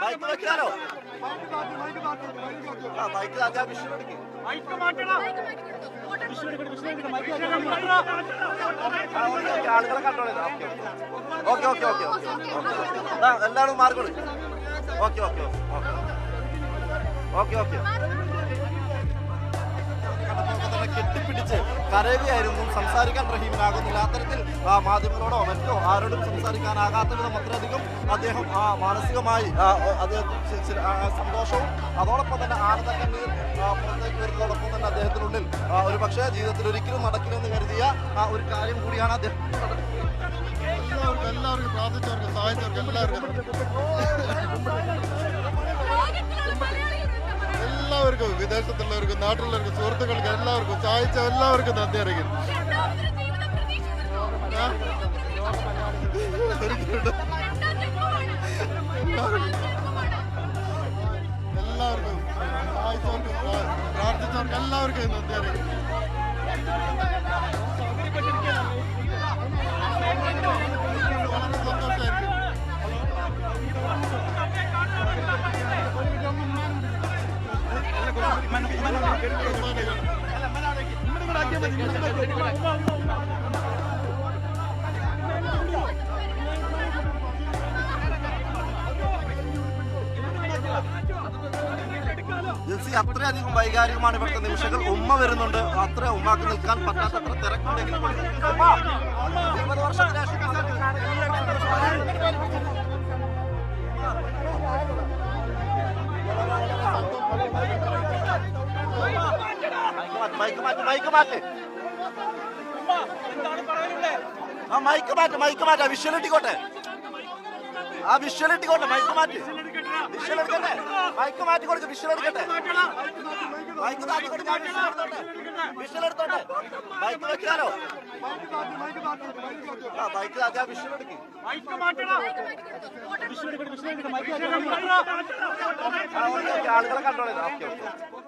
Mic വെക്കാനോ? ആ mic അതെ വിഷയം ആളുകളെ കൺട്രോൾ ചെയ്താ. Okay okay okay okay okay എല്ലാവരും മാറിക്കോളൂ. ഓക്കെ ഓക്കെ ഓക്കെ ഓക്കെ കെട്ടിപ്പിടിച്ച് കരയുകയായിരുന്നു. സംസാരിക്കാൻ റഹീമിനാകുന്നില്ല. അത്തരത്തിൽ മാധ്യമങ്ങളോടോ മറ്റോ ആരോടും സംസാരിക്കാനാകാത്ത വിധം അത്രയധികം അദ്ദേഹം മാനസികമായി സന്തോഷവും അതോടൊപ്പം തന്നെ ആനന്ദക്കണ്ണീർ പുറത്തേക്ക് വരുന്നതോടൊപ്പം തന്നെ അദ്ദേഹത്തിനുള്ളിൽ ഒരു പക്ഷേ ജീവിതത്തിൽ ഒരിക്കലും നടക്കില്ലെന്ന് കരുതിയ ഒരു കാര്യം കൂടിയാണ് അദ്ദേഹം. എല്ലാവർക്കും പ്രാർത്ഥിച്ചവർക്ക് സഹായിച്ചവർക്ക് എല്ലാവർക്കും വിദേശത്തുള്ളവർക്കും നാട്ടിലുള്ളവർക്കും സുഹൃത്തുക്കൾക്കും എല്ലാവർക്കും സഹായിച്ച എല്ലാവർക്കും നന്ദി അറിയിക്കുന്നു. എല്ലാവർക്കും സഹായിച്ചവർക്കും പ്രാർത്ഥിച്ചവർക്ക് എല്ലാവർക്കും നന്ദി അറിയിക്കുന്നു. വളരെ സന്തോഷമായിരിക്കും. അത്രയധികം വൈകാരികമാണ് ഇവിടുത്തെ നിമിഷങ്ങൾ. ഉമ്മ വരുന്നുണ്ട്. അത്ര ഉമ്മാക്ക് നിൽക്കാൻ പറ്റാത്തത്ര തിരക്കുണ്ടെങ്കിലും 20 വർഷത്തിന് മൈക്ക് മാറ്റ് മൈക്ക് മാറ്റ് ആ മൈക്ക് മാറ്റ് മൈക്ക് മാറ്റ് ആ വിഷ്വലിട്ടിക്കോട്ടെ മൈക്ക് മാറ്റ് വിഷ്വൽ എടുക്കട്ടെ മൈക്ക് മാറ്റി കൊടുക്ക് വിഷ്വൽ എടുക്കട്ടെ മൈക്ക് മാറ്റി കൊടുക്കാൻ വിഷ്വൽ എടുത്തോട്ടെ മൈക്ക് വെക്കാനോ ആ മൈക്ക് അതെ വിഷ്വൽ എടുക്കും ആളുകളെ കൺട്രോൾ ചെയ്താ. Okay okay